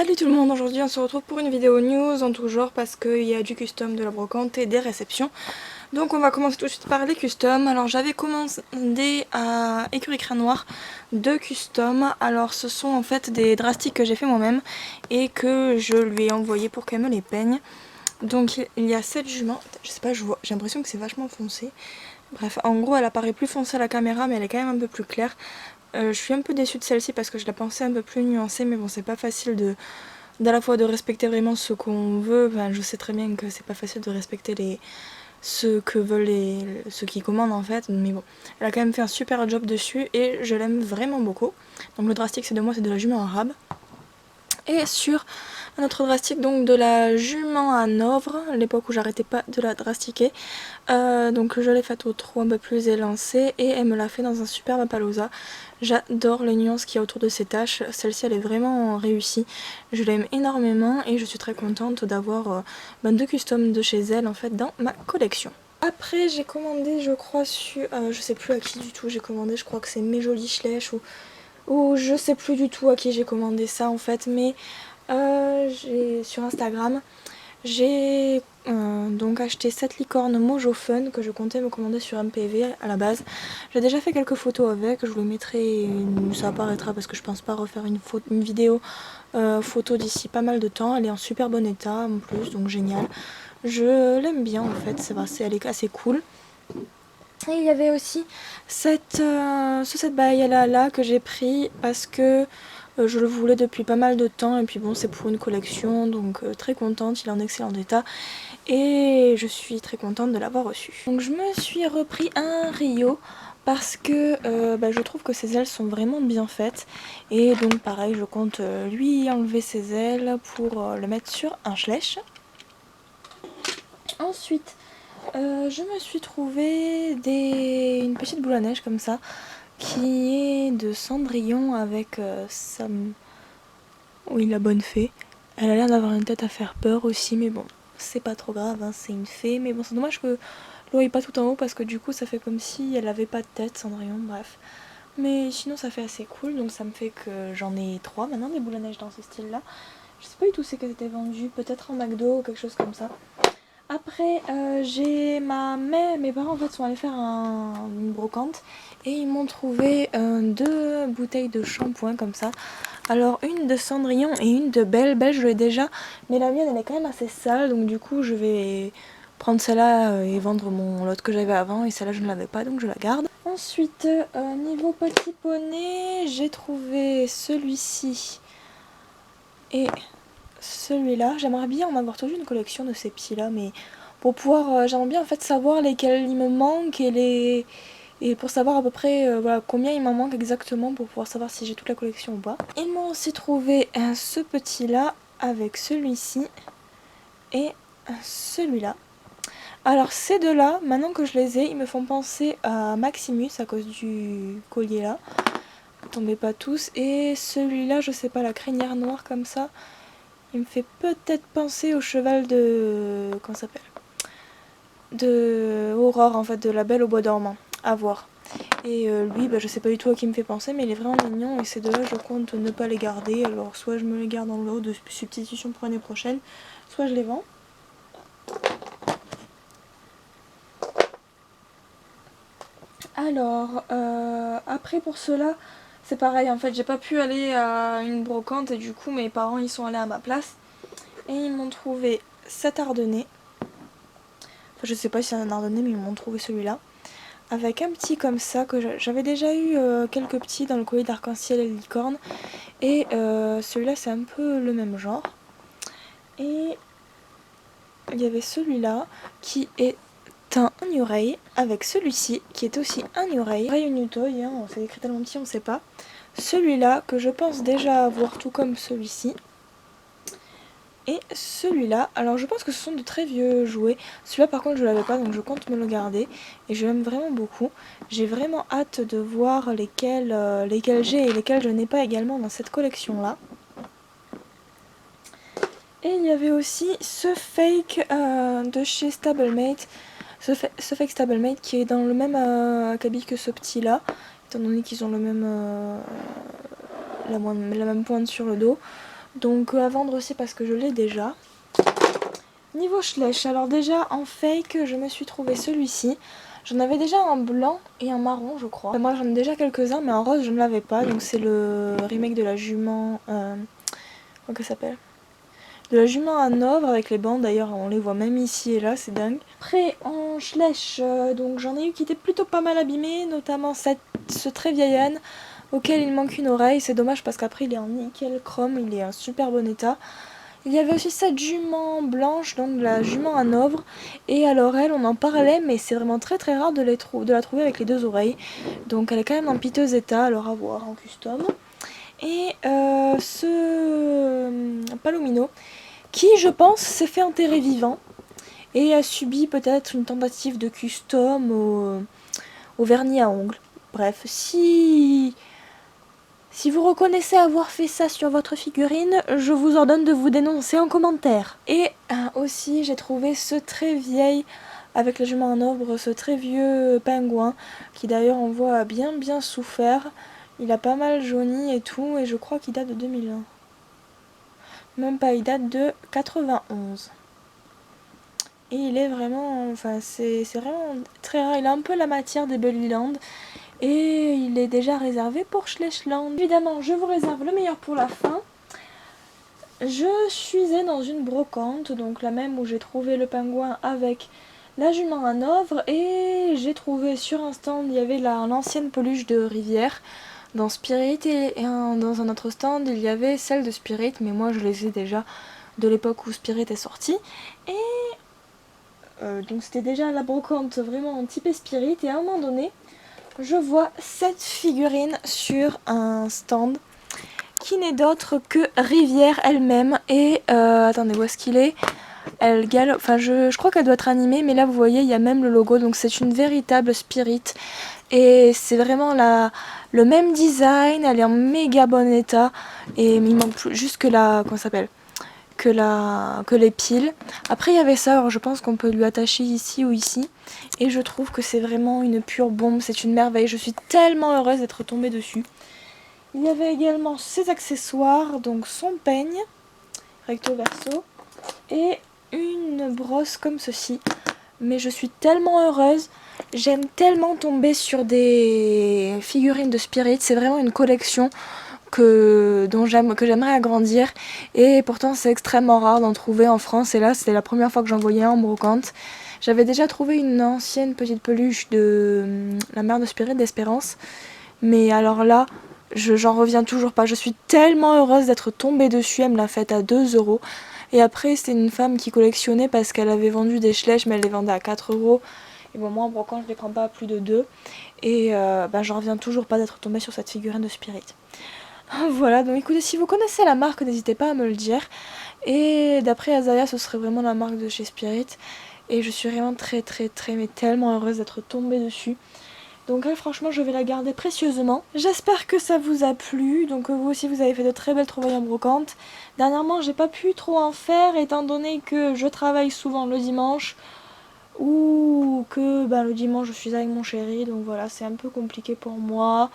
Salut tout le monde, aujourd'hui on se retrouve pour une vidéo news en tout genre parce qu'il y a du custom, de la brocante et des réceptions. Donc on va commencer tout de suite par les customs. Alors j'avais commandé à Écurie Crin Noir 2 customs. Alors ce sont en fait des drastiques que j'ai fait moi-même et que je lui ai envoyé pour qu'elle me les peigne. Donc il y a cette jument, je sais pas, j'ai l'impression que c'est vachement foncé. Bref, en gros elle apparaît plus foncée à la caméra mais elle est quand même un peu plus claire. Je suis un peu déçue de celle-ci parce que je la pensais un peu plus nuancée, mais bon, c'est pas facile d'à la fois de respecter vraiment ce qu'on veut. Enfin, je sais très bien que c'est pas facile de respecter ce que veulent ceux qui commandent en fait, mais bon, elle a quand même fait un super job dessus et je l'aime vraiment beaucoup. Donc le drastique c'est de moi, c'est de la jument arabe. Et sur un autre drastique, donc de la jument à Novre, l'époque où j'arrêtais pas de la drastiquer. Donc je l'ai faite au trou un peu plus élancé et elle me l'a fait dans un superbe palooza. J'adore les nuances qu'il y a autour de ces taches, celle-ci elle est vraiment réussie. Je l'aime énormément et je suis très contente d'avoir 2 customs de chez elle en fait dans ma collection. Après j'ai commandé je crois sur, je sais plus à qui du tout j'ai commandé, je crois que c'est Mes Jolies Schlèches ou je sais plus du tout à qui j'ai commandé ça en fait, mais sur Instagram j'ai donc acheté cette licorne Mojo Fun que je comptais me commander sur MPV à la base. J'ai déjà fait quelques photos avec, je vous les mettrai, ça apparaîtra parce que je pense pas refaire une vidéo photo d'ici pas mal de temps. Elle est en super bon état en plus, donc génial. Je l'aime bien en fait, elle est assez cool. Et il y avait aussi ce set là que j'ai pris parce que je le voulais depuis pas mal de temps et puis bon c'est pour une collection donc très contente, il est en excellent état et je suis très contente de l'avoir reçu. Donc je me suis repris un Rio parce que je trouve que ses ailes sont vraiment bien faites et donc pareil je compte lui enlever ses ailes pour le mettre sur un Schlech. Ensuite je me suis trouvé une petite boule à neige comme ça qui est de Cendrillon avec oui, la bonne fée. Elle a l'air d'avoir une tête à faire peur aussi, mais bon, c'est pas trop grave, hein, c'est une fée. Mais bon, c'est dommage que l'eau est pas tout en haut parce que du coup, ça fait comme si elle avait pas de tête, Cendrillon, bref. Mais sinon, ça fait assez cool, donc ça me fait que j'en ai 3 maintenant des boules à neige dans ce style-là. Je sais pas du tout c'est qu'elles étaient vendues, peut-être en McDo ou quelque chose comme ça. Après, j'ai mes parents en fait sont allés faire une brocante et ils m'ont trouvé 2 bouteilles de shampoing comme ça. Alors une de Cendrillon et une de Belle. Belle je l'ai déjà, mais la mienne elle est quand même assez sale donc du coup je vais prendre celle-là et vendre l'autre que j'avais avant et celle-là je ne l'avais pas donc je la garde. Ensuite niveau petit poney j'ai trouvé celui-ci et celui-là. J'aimerais bien en avoir toujours une collection de ces petits là mais pour pouvoir j'aimerais bien en fait savoir lesquels il me manque et pour savoir à peu près voilà, combien il m'en manque exactement pour pouvoir savoir si j'ai toute la collection ou pas. Ils m'ont aussi trouvé ce petit là avec celui-ci et celui-là. Alors ces deux là, maintenant que je les ai, ils me font penser à Maximus à cause du collier là. Vous tombez pas tous. Et celui-là, je sais pas, la crinière noire comme ça, il me fait peut-être penser au cheval de... comment ça s'appelle, de Aurore en fait, de La Belle au Bois dormant. À voir. Et lui, je sais pas du tout à qui il me fait penser, mais il est vraiment mignon et ces deux-là, je compte ne pas les garder. Alors soit je me les garde en lot de substitution pour l'année prochaine, soit je les vends. Alors, après pour cela, c'est pareil en fait, j'ai pas pu aller à une brocante et du coup mes parents ils sont allés à ma place et ils m'ont trouvé cet ardennais. Enfin, je sais pas si c'est un ardennais, mais ils m'ont trouvé celui-là. Avec un petit comme ça, que j'avais déjà eu quelques petits dans le collier d'arc-en-ciel et licorne. Et celui-là c'est un peu le même genre. Et il y avait celui-là qui est un new ray avec celui-ci qui est aussi un new ray. Ray new toy, hein, c'est écrit tellement petit on sait pas. Celui-là que je pense déjà avoir tout comme celui-ci. Et celui-là, alors je pense que ce sont de très vieux jouets. Celui-là par contre je l'avais pas donc je compte me le garder. Et je l'aime vraiment beaucoup. J'ai vraiment hâte de voir lesquels j'ai et lesquels je n'ai pas également dans cette collection là. Et il y avait aussi ce fake de chez Stablemate. Ce fake Stablemate qui est dans le même acabit que ce petit là. Étant donné qu'ils ont la même pointe sur le dos. Donc à vendre aussi parce que je l'ai déjà. Niveau Schleich, alors déjà en fake je me suis trouvé celui-ci. J'en avais déjà un blanc et un marron je crois. Moi j'en ai déjà quelques-uns mais en rose je ne l'avais pas. Donc c'est le remake de la jument... comment ça s'appelle, de la jument à Hanovre avec les bandes, d'ailleurs on les voit même ici et là, c'est dingue. Après en Schleich, donc j'en ai eu qui étaient plutôt pas mal abîmés, notamment ce très vieil âne auquel il manque une oreille. C'est dommage parce qu'après il est en nickel chrome, il est en super bon état. Il y avait aussi cette jument blanche, donc la jument à Hanovre, et à l'oreille on en parlait mais c'est vraiment très très rare de la trouver avec les deux oreilles. Donc elle est quand même en piteux état, alors à voir en custom. Et ce Palomino qui je pense s'est fait enterrer vivant et a subi peut-être une tentative de custom au vernis à ongles. Bref, si vous reconnaissez avoir fait ça sur votre figurine, je vous ordonne de vous dénoncer en commentaire. Et aussi j'ai trouvé ce très vieil, avec la jument en Hanovre, ce très vieux pingouin qui d'ailleurs on voit a bien souffert. Il a pas mal jauni et tout, et je crois qu'il date de 2001. Même pas, il date de 91. Et il est vraiment, enfin c'est vraiment très rare. Il a un peu la matière des Bullyland. Et il est déjà réservé pour Schleichland. Évidemment, je vous réserve le meilleur pour la fin. Je suis dans une brocante, donc la même où j'ai trouvé le pingouin avec la jument à Hanovre. Et j'ai trouvé sur un stand, il y avait l'ancienne peluche de Rivière dans Spirit, et dans un autre stand il y avait celle de Spirit, mais moi je les ai déjà de l'époque où Spirit est sorti. Et donc c'était déjà la brocante vraiment en type Spirit, et à un moment donné je vois cette figurine sur un stand qui n'est d'autre que Rivière elle-même. Et attendez, où est-ce qu'il est? Elle galope, enfin je crois qu'elle doit être animée, mais là vous voyez il y a même le logo, donc c'est une véritable Spirit. Et c'est vraiment le même design, elle est en méga bon état. Et il manque plus, juste que la, comment ça s'appelle, que les piles. Après il y avait ça, alors je pense qu'on peut lui attacher ici ou ici. Et je trouve que c'est vraiment une pure bombe, c'est une merveille. Je suis tellement heureuse d'être tombée dessus. Il y avait également ses accessoires, donc son peigne, recto verso, et une brosse comme ceci. Mais je suis tellement heureuse, j'aime tellement tomber sur des figurines de Spirit, c'est vraiment une collection que j'aimerais agrandir, et pourtant c'est extrêmement rare d'en trouver en France, et là c'était la première fois que j'en voyais en brocante. J'avais déjà trouvé une ancienne petite peluche de la mère de Spirit d'Espérance, mais alors là j'en reviens toujours pas. Je suis tellement heureuse d'être tombée dessus, elle me l'a faite à 2 €. Et après c'était une femme qui collectionnait parce qu'elle avait vendu des Schleich, mais elle les vendait à 4 €. Et bon, moi en brocante je les prends pas à plus de 2. Et j'en reviens toujours pas d'être tombée sur cette figurine de Spirit. Voilà, donc écoutez, si vous connaissez la marque, n'hésitez pas à me le dire. Et d'après Azaya, ce serait vraiment la marque de chez Spirit. Et je suis vraiment mais tellement heureuse d'être tombée dessus. Donc elle, franchement, je vais la garder précieusement. J'espère que ça vous a plu. Donc vous aussi, vous avez fait de très belles trouvailles en brocante. Dernièrement, j'ai pas pu trop en faire étant donné que je travaille souvent le dimanche. Ou que le dimanche, je suis avec mon chéri. Donc voilà, c'est un peu compliqué pour moi.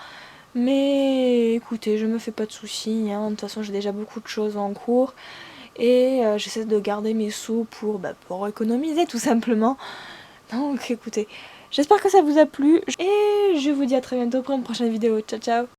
Mais écoutez, je me fais pas de soucis, hein. De toute façon j'ai déjà beaucoup de choses en cours. Et j'essaie de garder mes sous pour économiser tout simplement. Donc écoutez, j'espère que ça vous a plu. Et je vous dis à très bientôt pour une prochaine vidéo. Ciao ciao.